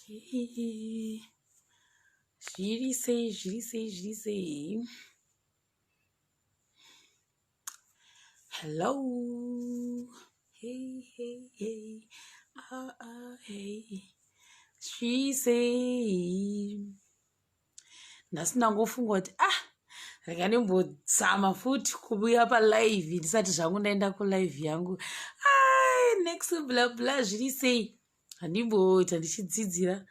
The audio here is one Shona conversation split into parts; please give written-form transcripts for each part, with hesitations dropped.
Hey, say. Hello. Hey. Hey. Say. Ndasinangofunga kuti rega ndimbozama futi kubuya palive ndisati zvangu ndaenda kulive yangu. Next bla zviri sei handimbota ndichidzidzira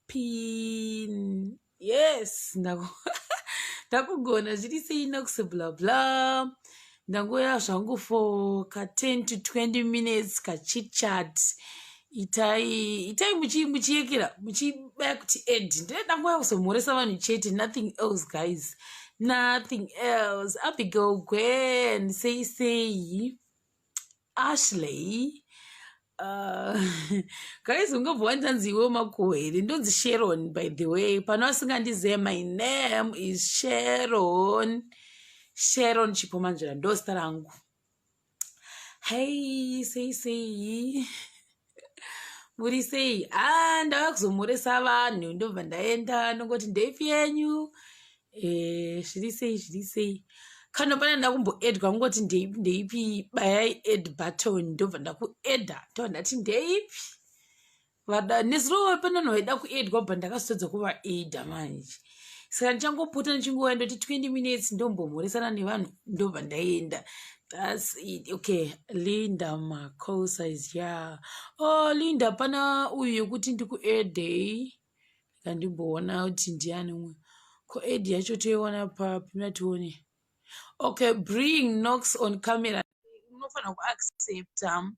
pin. Yes, ndakugona zviri sei next bla ndangoya zvangu for ka 10 to 20 minutes ka chit chat. Itai muchiyekera muchibaya kuti ed ndangoya kuzomhoresa vanhu chete, nothing else guys, nothing else. Abigail Gwen sei Ashley guys, ungabva ndanziwe makoho here. Ndonzi Sharon by the way, pano asingandizive. My name is Sharon Chipomanjira, ndo zita rangu. Hey, sei muri sei? Ndava kuzomhoresa vanhu ndobva ndaenda ndongoti ndeipi yenyu. Zviri sei kana pana ndakumboedwa ngoti ndeipi bayai ed button ndobva ndakuedha ndobva ndati ndeipi nezuro pananoida kuedwa bva ndakazotodza kuvaedha manje. Saka ndichangopota ndichingoya ndoti 20 minutes ndombomhoresana nevanhu ndobva ndaenda. That's it. Okay, Linda Makosa is here. Linda, pana uyu yekuti ndikuedhe ndimboona kuti ndiani umwe ko ed yacho toiona papi matione. Okay, bring knocks on camera. Unofanira kuaccepta.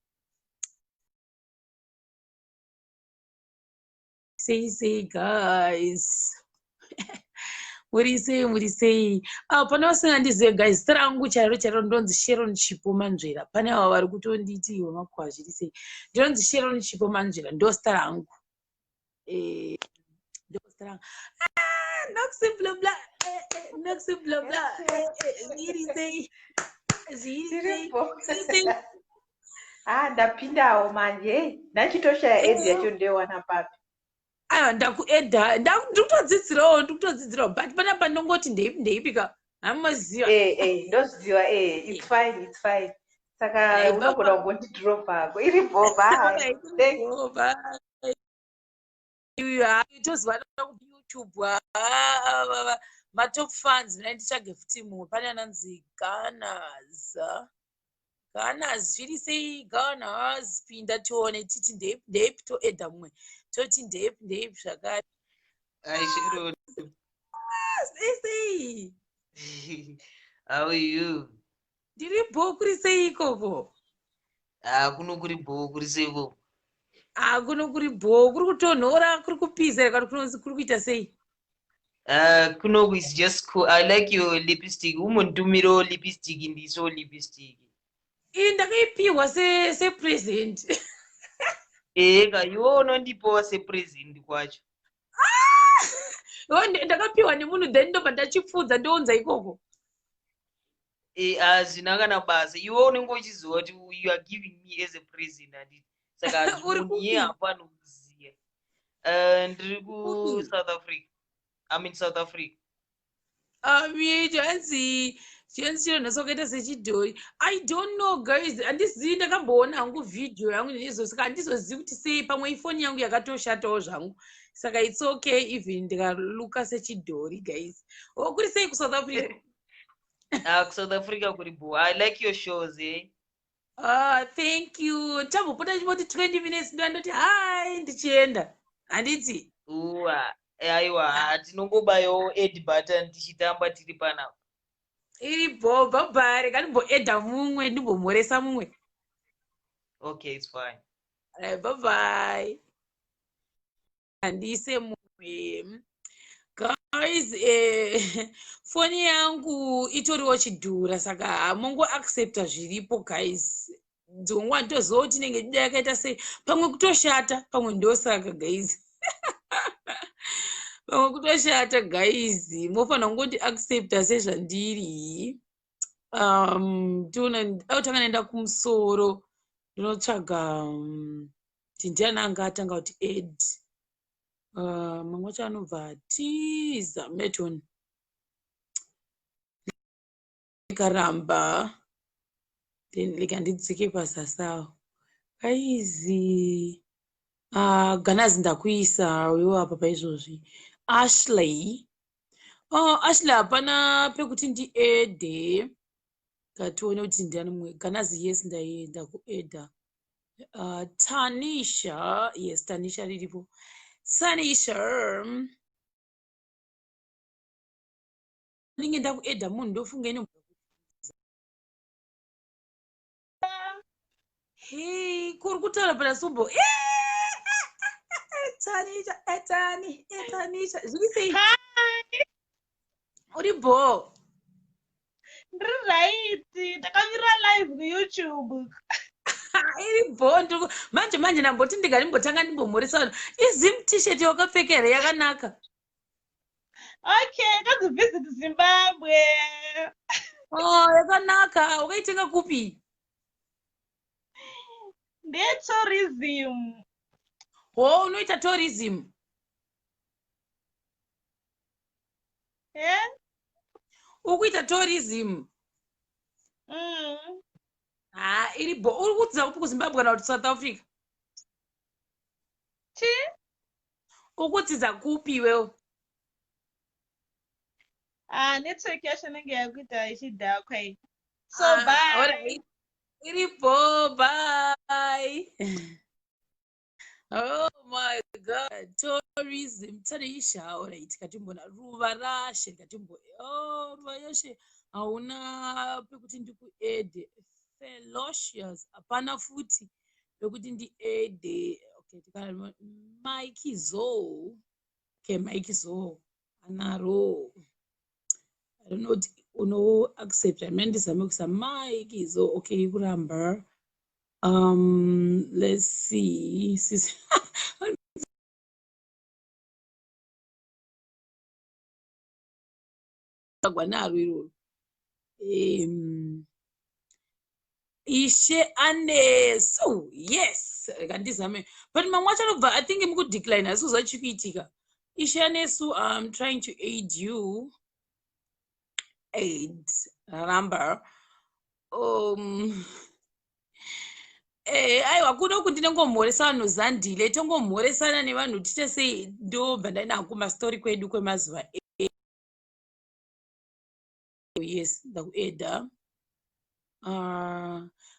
Say guys. Muri sei? Pana vasingandizive guys, zita rangu chairo ndonzi Sharon Chipomanjira. Pane ava vari kutonditi iwe makwa zviri sei. Ndinonzi Sharon Chipomanjira, ndo zita rangu. Ndo zita rangu. Noxi bla. Zviri sei. Ndapindawo manje ndachitoshaya edi yacho ndewana papi. Ndakuedha ndikutodzidzirawo but panapa ndongoti ndeipika hamaziva. Ndoziva. It's fine. Saka unogona kungodidropa ako iri bhova. Toziva YouTube matop fans nditsvage futi mumwe pane ananzi Ganas zviri sei Ganas, pinda tione titi ndeipi toedha mumwe toti ndeipi zvakare. Sei How are you? ndiri bho kuri sei ikoko? Kuno kuri bho kuri seiko? Kuno kuri bho kuri kutonhora, kuri kupiza kana kunonzi kuri kuita sei? Kuno is just cool. I like your lipstick. Umondumiro lipstick ndiso lipstick. Ndakaipiwa sepresent. Eka iwo unondipawo sepresent kwacho. Ndakapiwa nemunhu then ndobva ndachipfudza ndonza ikoko. Hazvina kana basa. Iwo unenge uchiziva kuti you are giving me as a present handiti. Saka munhu hapana kuziya. Ndiri kuSouth Africa. I'm in South Africa. Hanzi chinonasokaita sechidhori. I don't know guys. Handizivi, ndakamboona hangu video yangu neizvo saka handizozivi kuti sei, pamwe ifoni yangu yakatoshatawo zvangu. Saka it's okay even ndikaluka sechidhori guys. Kuri sei kuSouth Africa? KuSouth Africa kuri bho. I like your shows, Thank you. Tambopota chimoti 20 minutes ndandoti hi ndichienda. Handiti? Aiwa, tinongobayawo ed button tichitamba tiri panapa. Iri bho bhabhare kandimboedha mumwe ndimbomhoresa mumwe. Okay, it's fine. Bye. Handise mumwe. Guys, foni yangu itoriwo chidhura saka hamongo accepta zviripo guys. Dzongwa nditoziva kuti inenge dida yakaita sei, pamwe kutoshata pamwe ndosaka guys. Pamwe kutoshata guys, mofanira kungoti accepta sezvandiri. Tanga naenda kumusoro ndinotsvaga kuti ndiani anga atanga kuti ed mamwe acho anobva atiza meton karamba then likandidzike pasasawo kaizi ganazi ndakuisa wewo apa paizvozvi Ashley. Ashley hapana pekuti ndiedhe ngatione kuti ndiani mumwe ganazi yes ndaenda kuedha. Tanisha, yes, Tanisha riripo. Tanisha ndinge ndakuedha munhu ndofunga ine hey kuri kutaura parasumbo Tanisha Tanisha zviri sei uri bho Ndiri right. Takamira live kuYouTube. iri bho manje ndamboti ndingarimbotanga ndimbomhoresa izim t-shirt wakapfeka here yakanaka. Okay, that's a visit to Zimbabwe. Yakanaka. Wakaitenga kupi? Tourism. Unoita tourism? Yeah? Ukuita tourism? Iri bho. Uri kudza kupi kuZimbabwe kana kuti South Africa? Chi? Ukudzidza kupi wewe? Network yacho nenge yakuita ichidhakwa iyi. So bye. Alright. Iri bho, bye. Oh my god, tourism. Tanisha, alright. Katimbona ruva rashe katimbo. Ruva yashe hauna pekuti ndikuedhe. Felocious hapana futi pekuti ndiedhe. Okay, tikana Mike Zo. Okay, Mike Zo. Anaro. I don't know what uno accept. I meant this Mike Zo. Okay, kuramba. Let's see. Ishe anesu. Yes. But I think I'm good decline. As soon as Ishe anesu, I'm trying to aid you. Aid. Ramba. Aiwa kuda kuti ndingomhoresa vanhu zandile tongomhoresana nevanhu tiite sei ndobva ndaenda kumastori kwedu kwemazuva yes ndakuedha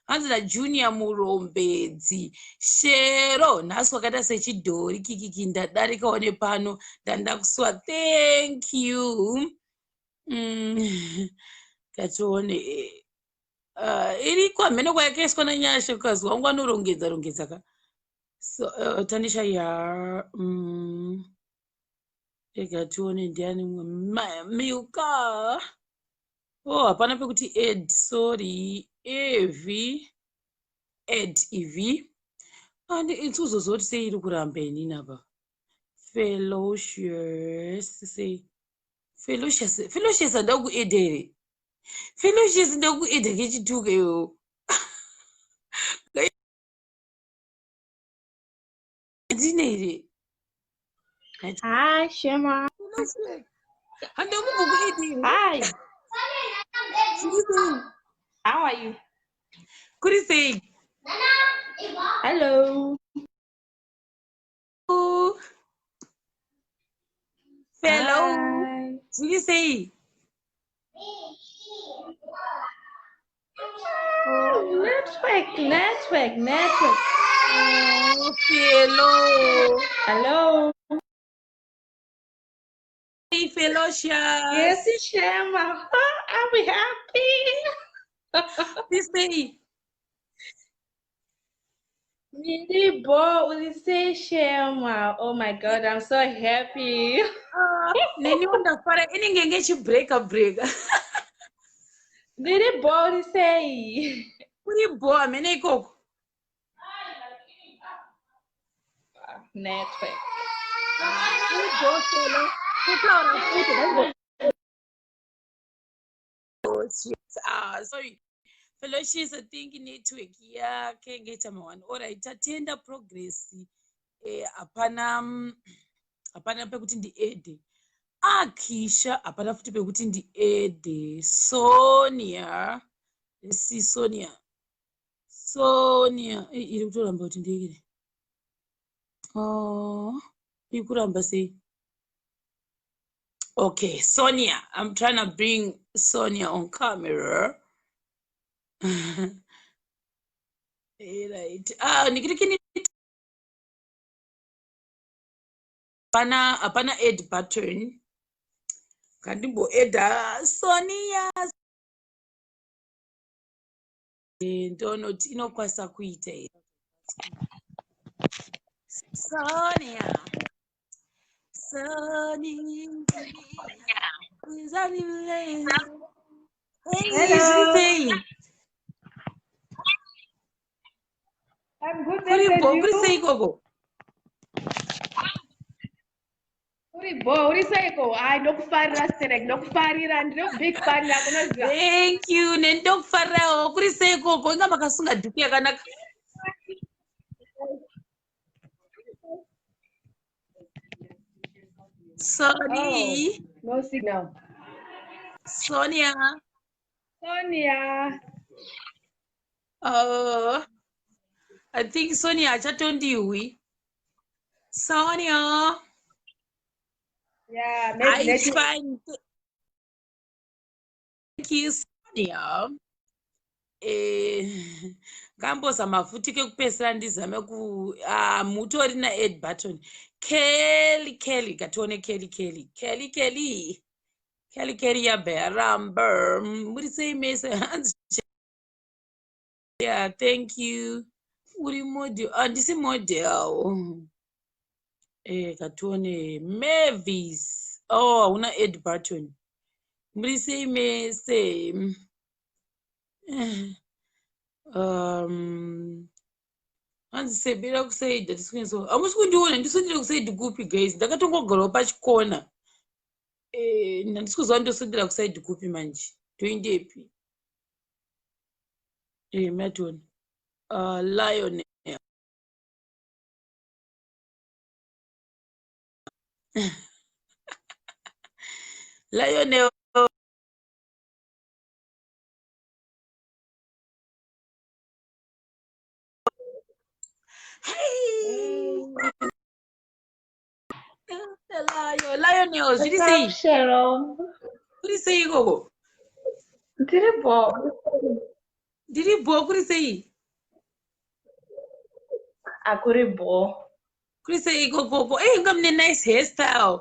hanzi naJunior Murombedzi Shero nhasi wakaita sechidhori kikiki ndadarikawo nepano ndandakuswa thank you katione iri kwamhene kwayakaiswa nanyasha ukazi wangu anorongedza ka so Tanisha ya ega tione ndiani mumwe Milka hapana pekuti ed sorry evi ed ev and inzuzozoti sei iri kuramba inini apa Felocious handau kuedha here Felocious ndakuedha kechituka iwewo ndine here Hi, Shema. Hi. How are you? Kuri sei? Hello. Fellow. Hi. Kuri sei? Network. Fellow. Hello. Hey, Felocious. Yes, Shema. I'll be happy. This day. Really bored when you say Shema. Oh my God, I'm so happy. Nini undafara inenge ngechibreka. Really bored when you say. Uri bo amene ikoko. Network. Sorry. Felocious, I think network yake ngeta mawana. Alright, tatenda progress. Apana hapana pekuti ndiedhe. Akisha hapana futi pekuti ndiedhe. Sonia, let's see Sonia. Sonia iri kutoramba kuti ndekere. Iri kuramba sei? Okay, Sonia, I'm trying to bring Sonia on camera. Right. Nikirikini hapana add button. Kandimbo edha Sonia. Ndonoti inokwanisa kuita here. Sonia. Sonia. Hey, I'm good, thank you. Big fan. Thank you. Nendokufarirawo. Kuri sei koko? Inga makasunga dhuku yakanaka. Sorry. No signal. Sonia. I think Sonia achatondiwi. Sonia. Yeah, It's fine. Thank you, Sonia. Ngambozama futi kekupesera ndizame mutori na add button. Kelly katione Kelly yaberamba muri sei mese hands. Yeah, thank you. Uri model andisi model. Katione Mavis. Una add button. Muri sei mese. Handisebera kusaidha tisikwenso hamusi kundiona ndisondera kusaidhi kupi guys ndakatongogarawo pachikona handisi kuziva ndosondera kusaidhi kupi manje toindepi matoni Lionel Lionel Lionel zviri sei? Shalom. Kuri sei ikoko? Ndiribo kuri sei? Akuribo. Kuri sei ikoko? Inga mune nice hairstyle.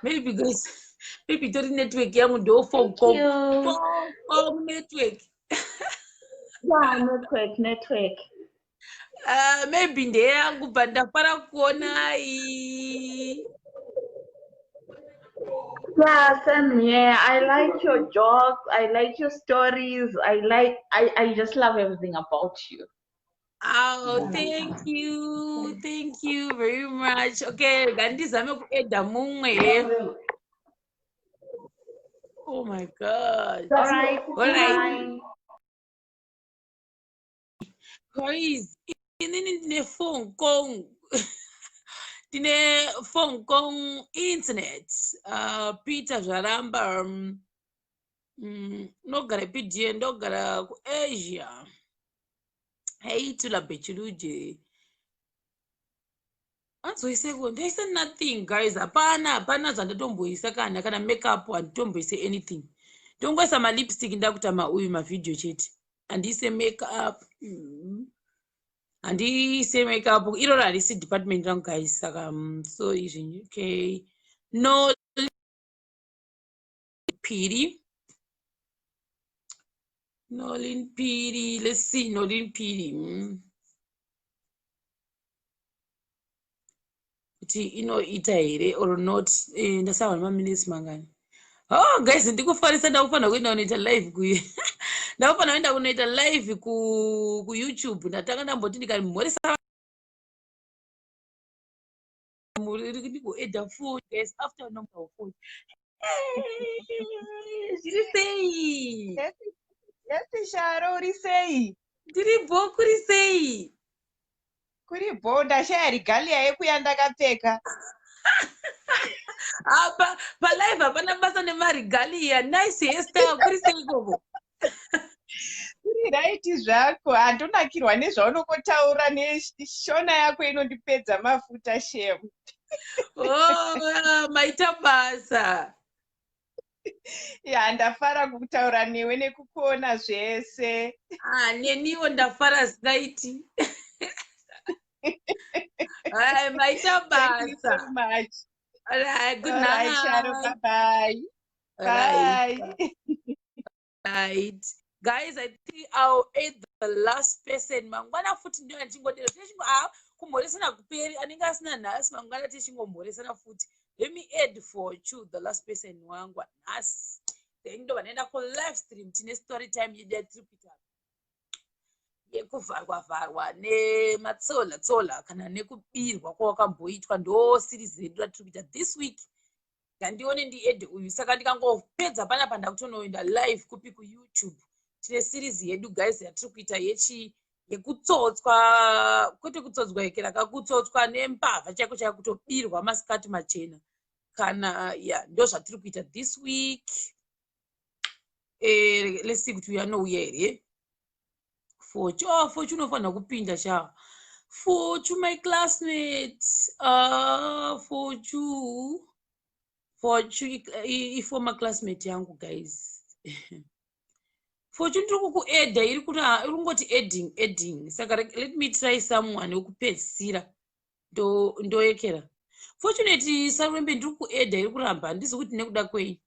Maybe guys, maybe tori network yangu ndo phone network. Yeah, network. Maybe ndeyangu but ndafara kuona Yeah, same here. I like your jokes. I like your stories. I just love everything about you. Thank you very much. Okay, ngandizame kuedha mumwe. Oh my god. All right. Guys, inini ndine phone kong internet. Peter zvaramba nogara PDA ndogara kuAsia. Hey tula bechiruje. Anzoiseko ndaisa nothing guys. Hapana zvandatomboisa kana makeup handitomboise anything. Tongoisa malipstick ndakuta mauyu mavideo chete. Handise makeup. Handise makeup. Iroro harisi department rangu guys. Saka so izvi okay. No Piri. Nolin Piri. Let's see Nolin Piri. Kuti inoita here or not. Ndasawa nemaminutes mangani. Guys, ndikufarisa ndakufanira kuenda kunoita live kuye. Ndakufanira kuenda kunoita live kuYouTube. Ndatanga ndamboti ndikamhoresa muri kuedha food guys after number of food. Zviri sei? Yes, Sharo, Risei. Ndiribo kuri sei? Kuri boda shari gali yekuyanda kapfeka. Apa palive hapana basa nemarigalia. Nice hairstyle kuri sei ikoko? Kuri right zvako handonakirwa nezvaunokotaura neshona yako inondipedza mafuta shemu. Oh, maita basa. Ya ndafara kutaura newe nekukuona zvese. Neniwo ndafara zikaiti. Maita Thank you so basa. much. Alright, good All right, Sharo, night. bye-bye. Alright. Bye. Right. Guys, I think I'll add the last person. Mangwana futi ndio ndingodero. Kumhoresana kuperi anenge asina nhasi mangwana tichingomhoresana futi. Let me add for you the last person wangu nhasi. Then ndo vanaenda ku live stream tine story time yedu yatirikuita. Yekuvharwa nematsola kana nekubirwa kwawakamboitwa ndo series yedu yatirikuita this week. Ngandione ndiedhe uyu saka ndikangopedza panapa ndakutonoenda live kupi kuYouTube tine series yedu guys yatiri kuita yekutsotswa kwete kutsotswa yekera kakutsotswa nembavha chaiko kutobirwa masikati machena kana ndo zvatiri kuita this week. Let's see kuti uya nouya here Fochu unofanira kupinda sha Fochu my classmates Fochu former classmate yangu guys. Fortune ndiri kukuedha iri kungoti adding saka let me try someone wekupedzisira ndoyekera. Fortunately sarwembe ndiri kuedha iri kuramba handizi kuti nekuda kwei.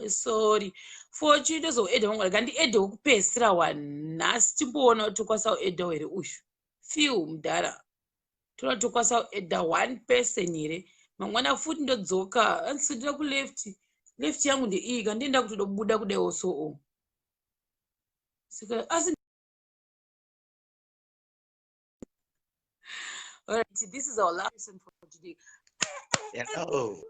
Sorry Fortune ndozoedha mangwana gandiedhe wekupedzisira nhasi timboona kuti tokwanisa kuedha here uyu few mudhara toda kuti tokwanisa kuedha one person here mangwana futi ndodzoka andisudira kuleft yangu ndeiyi kandienda kutodobuda kudaiwo so saka asi alright, this is our last person for today. Hello.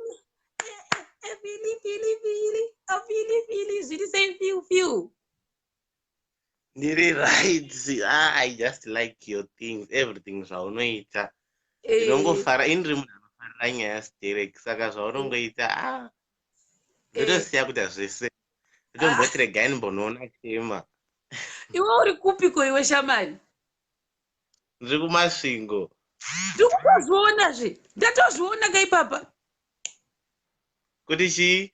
Fili zviri sei few Ndiri right. See, I just like your things, everything zvaunoita. Ndinongofara indiri munhu anofarira nyaya yastereki saka zvaunongoita ndotosiya kuita zvese ndotomboti regai ndimbonoona chema. Iwe uri kupiko iwe shamari? Ndiri kumasvingo. Ndiri kutozvionazve ndatozviona kaipapa Kuti chii?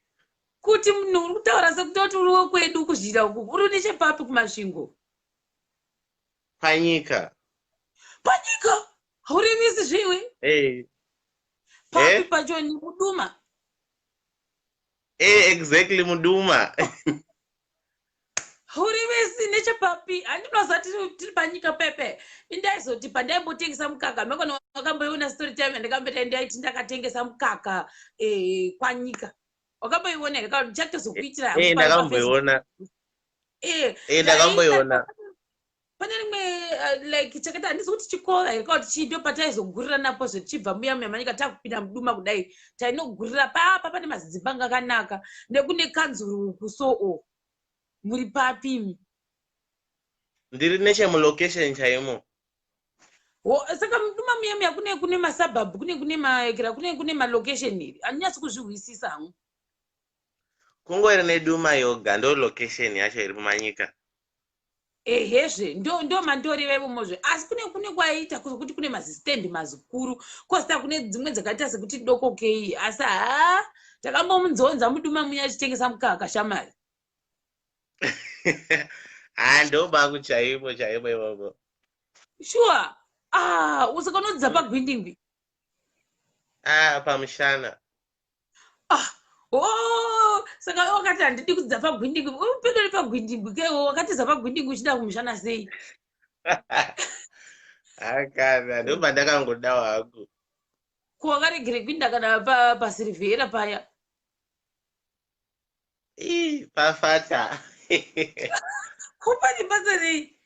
kuti munhu uri kutaura sekuti uriwo kwedu kuzhira uku uri nechepapi kumasvingo? Panyika. Haurivisi zviwe? Papi pacho ni Muduma? Exactly Muduma. Haurivisi nechepapi? Handinoziva tiri panyika pepe. Indaizoti pandaimbotengesera mukaka mekona wakamboiona story time yandakambeta ndaiti ndakatengesa mukaka kwanyika. Wakamboiona here kana ndichatozokuitira ndakamboiona. Ndakamboiona. Pane rimwe like chakati handisi kuti chikora here kana kuti chii ndo pataizogurira napo zvichibva muya manyika takupinda Muduma kudai tainogurira papa pane madzimba akanaka nekune kanzuru uku so muri papi? Ndiri nechemulocation chaimo. Saka Muduma muya kune masabhabhu kune malocation iri handinyatsi kuzvihwisisa hangu. Kungori neDuma yoga ndo location yacho iri mumanyika. Hezve ndo mandori vevomozve asi kune kwaita kuti kune mazistandi mazikuru kosta kune dzimwe dzakaita sekuti doko kei asi takambomunzonza Muduma muya achitengesa mukaka shamari. Ndoba kuchaipo ivovo. Sure. Usaka unodza paGwindingwi? Pamushana. Saka wakati handidi kudza paGwindingwi upindori paGwindingwi kewo wakatiza paGwindingwi uchida kumushana sei? Kana ndoba ndakangodawo hangu. Kwakaregere kuinda kana paSilvera paya? Pafata. Kupani basa rei?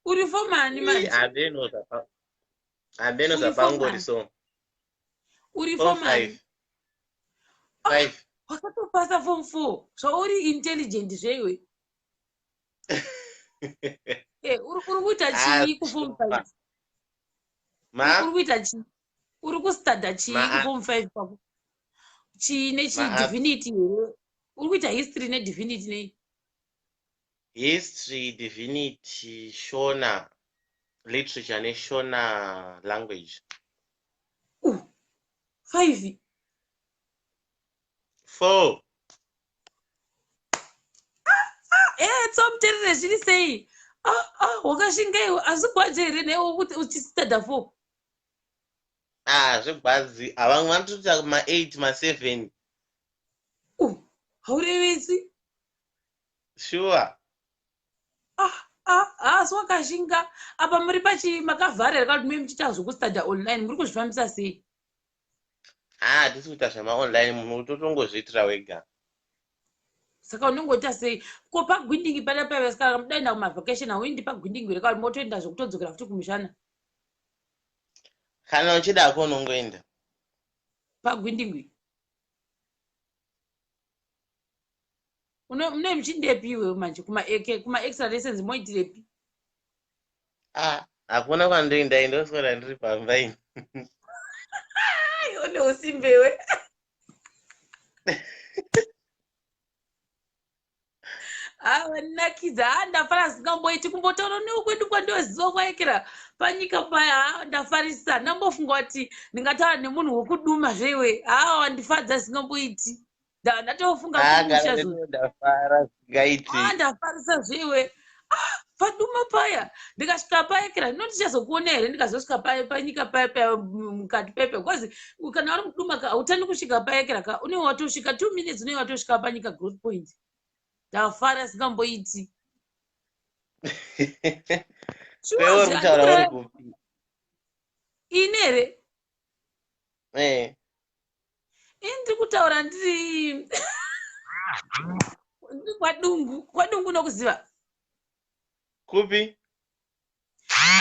Uri fomani manje? Andeno zapangori so. Uri fomani? 5. wakatopasa form 4 zvauri intelligent zveiwe. Uri kuita chii kuform 5? Uri kuita chii? Uri kustada chii kuform 5 kwako? Chii nechidivinity here? Uri kuita history nedivinity nei? History, divinity, Shona, literature neshona language. 5. 4. Tsomuterere zviri sei? Wakashinga asi kwaje here newe kuti uchistada 4? Zvegwazi avamwe vanotoita ma8 ma7. Haurevesi? Sure. Asi wakashinga apa muri makavharira kuti mui muchiita zvokustada online, muri kuzvifambisa sei? Hatisi kuita zvemaonline, munhu utotongozviitira wega. Saka unongoita sei? Ko pagwindingi pana pavesika mudaenda kumavhakation hauindi pagwindingi here kuti motoenda zvokutodzokera futi kumushana? Kana uchidako unongoenda pagwindingi. Mune muchindepi iwe manje kuma extra lessons moitirepi? hakuna kwandoenda ndoswera ndiri pamba ini. Une usimbewe. Nakidza ndafara singamboiti kumbotaura newe kwedu kwandoziva kwaekera panyika paya. Ndafarisa ndambofunga kuti ndingataura nemunhu wokuduma zveiwe. Wandifadza singamboiti. Ndatofunga ndafara singaiti. Ndafarisa zveiwe. Paduma paya ndikasvika paekera ndinoti ndichazokuona here ndikazosvika panyika paya mukati pepe, because kana uri kuduma hautani kusvika paekera ka une watosvika 2 minutes une watosvika panyika growth point. Ndafara singamboiti. Ine here ndiri kutaura ndiri kwadungu nokuziva kupi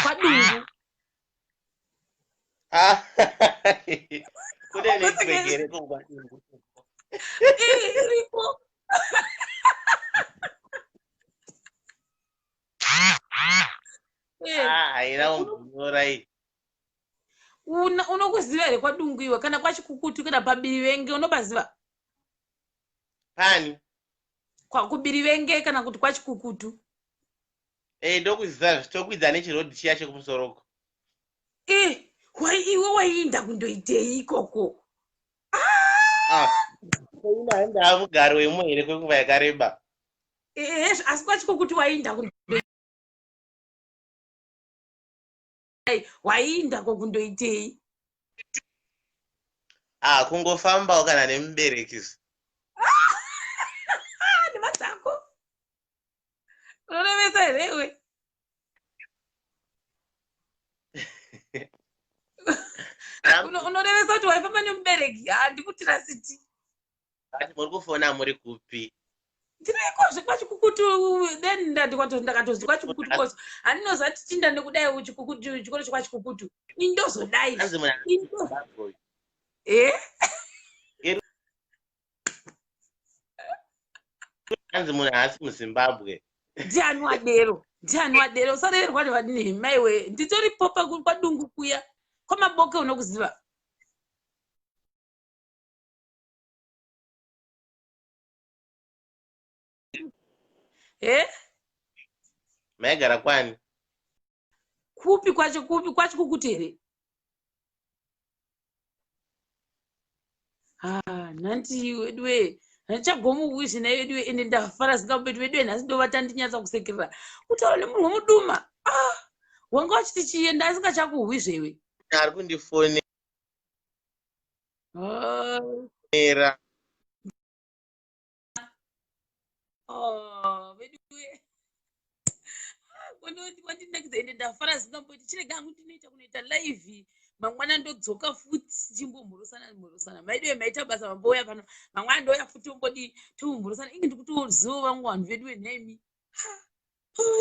kwadungu. kune network here kwadungu iriko. haina kunyora iyi. Unokuziva here kwadungu iwe? Kana kwachikukutu kana pabirivenge unobaziva? Pani? Kubirivenge kana kuti kwachikukutu? Ndokuziva zvitokwidza nechirodhi chiya chekumusoroko. Iwe waienda kundoitei ikoko? Ina mugaro wemwe here kwenguva yakareba. Asi kwachikukutu waienda waiindako kundoitei? Kungofambawo kana nemuberekisi. Nemadzako unorevesa here iwe? Unorevesa kuti waifamba nemubereki? Ndikutira siti. Muri kufona muri kupi? Ndirikozve kwachikukutu. Then ndakatozi kwachikukutu koso handinoziva kuti tinda nekudai chikoro chekwachikukutu indozodai. Anzi munhu haasi muZimbabwe. Ndiani wadero usareverwa nevadini maiwe. Nditoripo kwadungu kuya kwamaboke unokuziva. Maigara kwani? Kupi kwachikukutu here? Nanti wedwe ndichagomugwishi naye wedwe ende ndafara singapeti wedwe nhasi ndovata ndinyatsa kusekerera kutaura nemunhu womuduma. Wanga wachiti chienda asingachakuhwi zvewe. Ari kundifonera. Wedwe wandinakidza ende ndafara singapeti chirega hangu ndinoita kunoita live mangwana ndodzoka futi timbomhurusana maidwe maita basa mamboya pano mangwana ndoya futi ombodi tiumhurusana inge ndikutoziva vangu vanhu vedu venhemi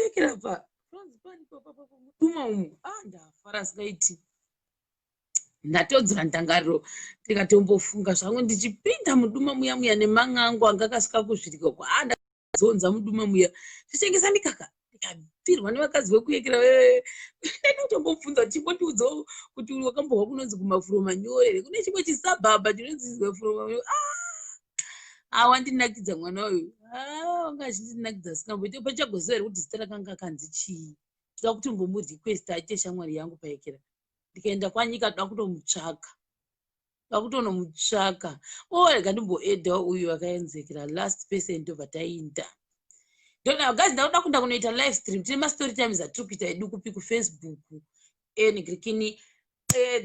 ekera pa franzi pani muduma umu ndafara singaiti. ndatodzera ndangariro ndikatombofunga zvangu ndichipinda muduma muya muya nemanga angu anga akasika kuzvidika ndakadzonza muduma muya zvichengesa ndikaka ndikapfirwa nevakadzi vekuyekera ndatombobvunza chimbotiudzawo kuti wakambohwa kunonzi kumafuro manyore kune chimwe chisabhabha chinonzi mafuro manyore wandinakidza mwana uyu wanga achindinakidza sikamboite pachagoziva here kuti zita rakanga kanzi chii. Toda kuti mbomurikwesta aite shamwari yangu paekera ndikaenda kwanyika toda kutonomutsvaka rega ndimboedha uyu akaenzekera last person ndobva tainda guys ndakuda kunda kunoita live stream tine mastory times atiri kuita edu kupi kufacebook enigirikini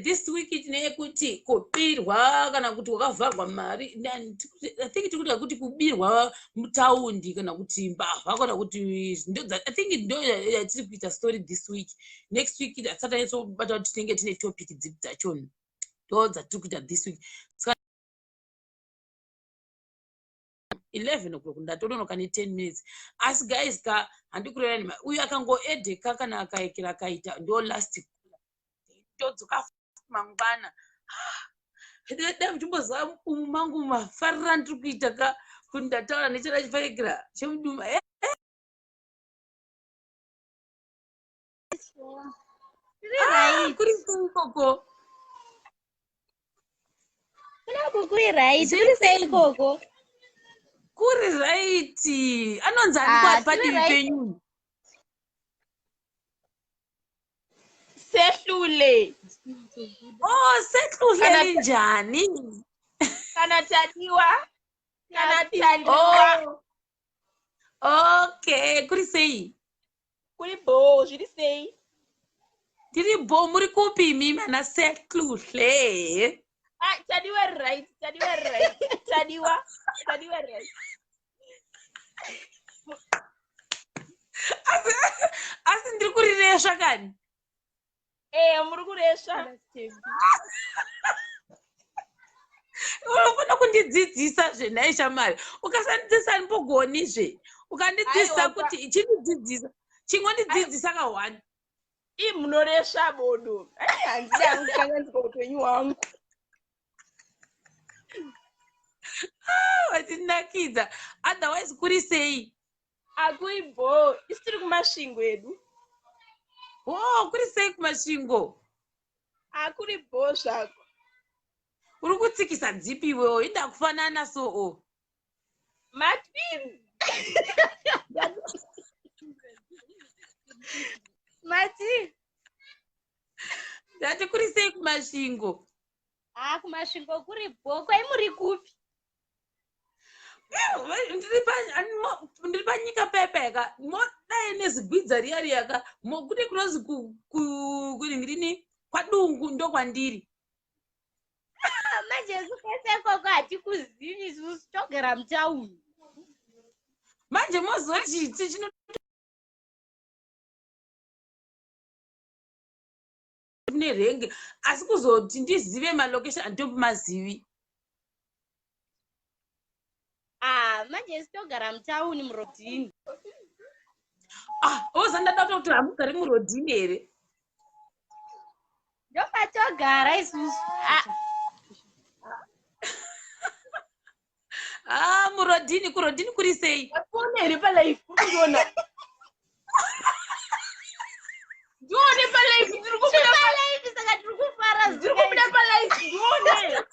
this week tine yekuti kubirwa kana kuti wakavharwa mari I think tikuda kuti kubirwa mutaundi kana kuti mbavha kana kuti I think ndo yatiri kuita story this week. Next week tatsata yetsobata kuti tinenge tine topic dzipi dzachona ndo dzatiri kuita this week 11 o'clock ndatodonoka ne 10 minutes asi guys ka handikurera uyu akangoedheka kana akaekera akaita ndo last todzoka mangwana dai muchimboziva umu mangu mafarira ndiri kuita ka kuti ndataura nechada chipaekera chemuduma kuri seikoko kuri right kuri seikoko kuri raiti anonzi ari padivi penyu Sehlule. Sehlule linjani Kana tadiwa. Kana tadiwa. Okay, kuri sei? Kuri bo, zviri sei? Tiri bo muri kupi mimi ana Sehlule? Tadiwa right. Tadiwa right. Asi ndiri kuriresha kani? Muri kuresha. Unofana kundidzidzisa zvenhai shamari. Ukasandidzisa ndipogonizve. Ukandidzidzisa kuti chinidzidzisa. Chingondidzidzisa ka1. Munoresha bodo. Handida kukanganisa upenyu hwangu. Watinakidza. Otherwise kuri sei? Akuibo. Isiri kumasvingo edu. Kuri sei kumasvingo? Akuri bo zvako. Uri kutsikisa dzipi iwewo inda kufanana so Matwin. Mati. Ndati kuri sei kumasvingo? Kumasvingo kuri bo kwai muri kupi? Ndiri panyika pepeka modai nezigwidza riya riyaka kuti kunozi kuringini kwadungu ndo kwandiri. Manje kwese koko hatikuzivi isusu togara mutauni. Manje mozoti chino nerenge asi kuzoti ndizive malocation handitombi mazivi. Manje sitogara mutauni murodhini. Ozandada kuti hamugari murodhini here? Ndopatogara isusu. Murodhini kurodhini kuri sei? Akuone here palife kuriona. Ndione palife ndiri kubuda palife saka ndiri kufara ndiri kubuda palife ndione.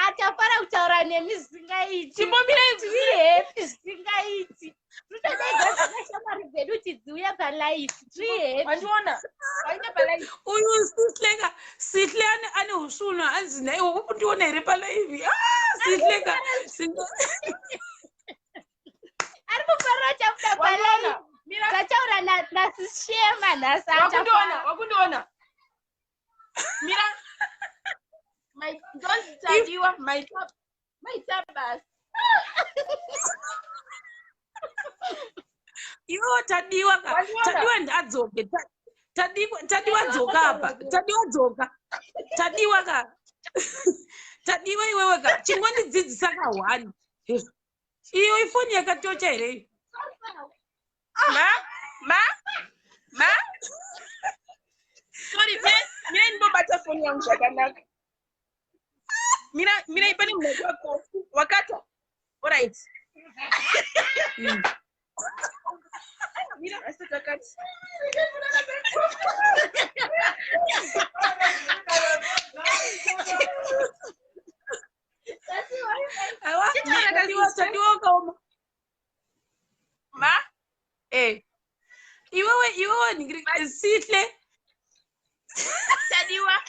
Atafara kutaura nemi zvisingaiti. Chimbomira happy zvisingaiti. Totodega zvakashamwari dzedu tidziuya palife. Happy. Wandiona? Waita palife. Uyu Sihle ane husvunwa anzi naiwo kundiona here palife. Sihleka. Ari kufarira chabuda palife. Tachaura nasishema nhasi. Wakundiona. Mira. Don't tadiwa my tabas. Iwo tadiwa ndadzoke. Tadiwa dzoka apa. Tadiwa dzoka. Tadiwa ka. Tadiwa iwewe ka. Chingondidzidzisa ka1. Iyo ifoni yakatocha here. Ma. sorry, mira ndibobata phone yangu zvakanaka. Mira ipane munhu wako wakata. All right. Mira asitakati. Ma? Iwewe ningiri sihle. Tadiwa.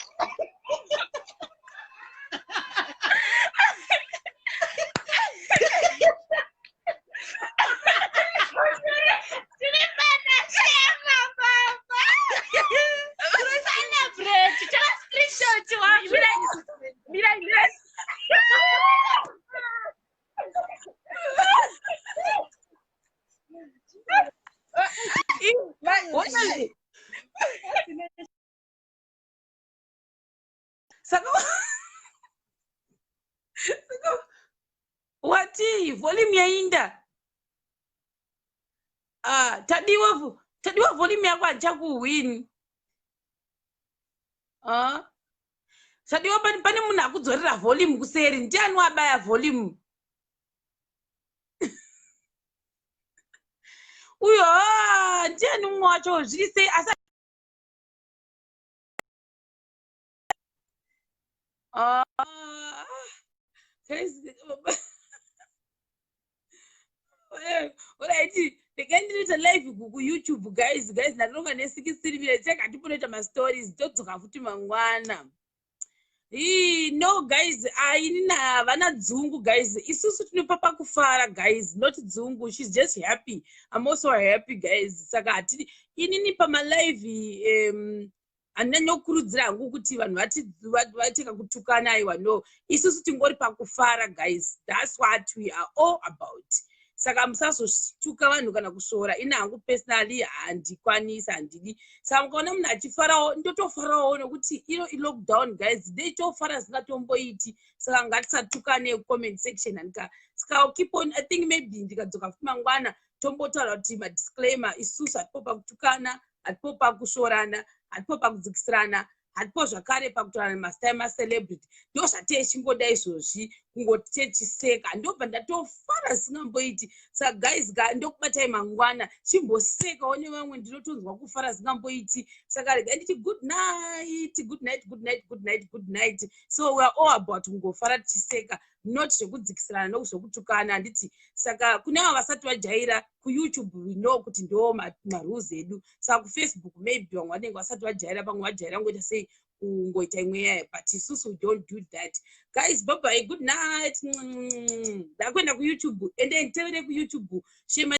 Wati volume yainda. Tadiwa volume yako achakuwini. Tadiwa pane munhu akudzorera volume kuseri, ndiani wabaya volume? Uyo ndiani mumwe wacho zviri sei asa alright, ndikaendinoita live ku YouTube guys ndatonga ne6 minutes takatiponoita ma stories todzoka futi mangwana. No guys, inina vana dzungu guys, isusu tinopapa kufara guys, not dzungu. She's just happy. I'm also happy guys. Saka atini inini pama live ananyokurudzira hangu kuti vanhu vateka kutukana aiwa. No, isusu tingori pakufara guys. That's what we are all about. Saka musazotuka vanhu kana kusora. Ina hangu personally handikwanisa handidi. Saka mukaona munhu achifarawo ndotofarawo nokuti lockdown guys ndetofara singatomboiti. Saka ngatisatukane comment section handika. Saka keep on, I think maybe ndikadzoka futi mangwana tombotaura kuti disclaimer isusu hatipo pakutukana, hatipo pakushorana, hatipo pakudzikisirana, hatipo zvakare pakutorana mastime celebrity. Ndo zvatechimboda izvozvi kungoti techiseka. Ndobva ndatofara singamboiti. Saka guys ndokubatai mangwana chimbosekawo nevamwe ndinotonzwa kufara singamboiti. Saka regai nditi good night, good night, good night, good night, good night. So we are all about kungofara tichiseka, not zvekudzikisirana nokuzvokutukana handiti. Saka kune ava vasati vajaira kuYouTube we know kuti ndo marules edu. Saka kufacebook maybe vamwe vanenge vasati vajaira, pamwe vajaira ngoita sei kungoita imweya, but isusu don't do that guys. Bye bye, good night. Ndakwenda kuYouTube ende nditevere kuYouTube Shema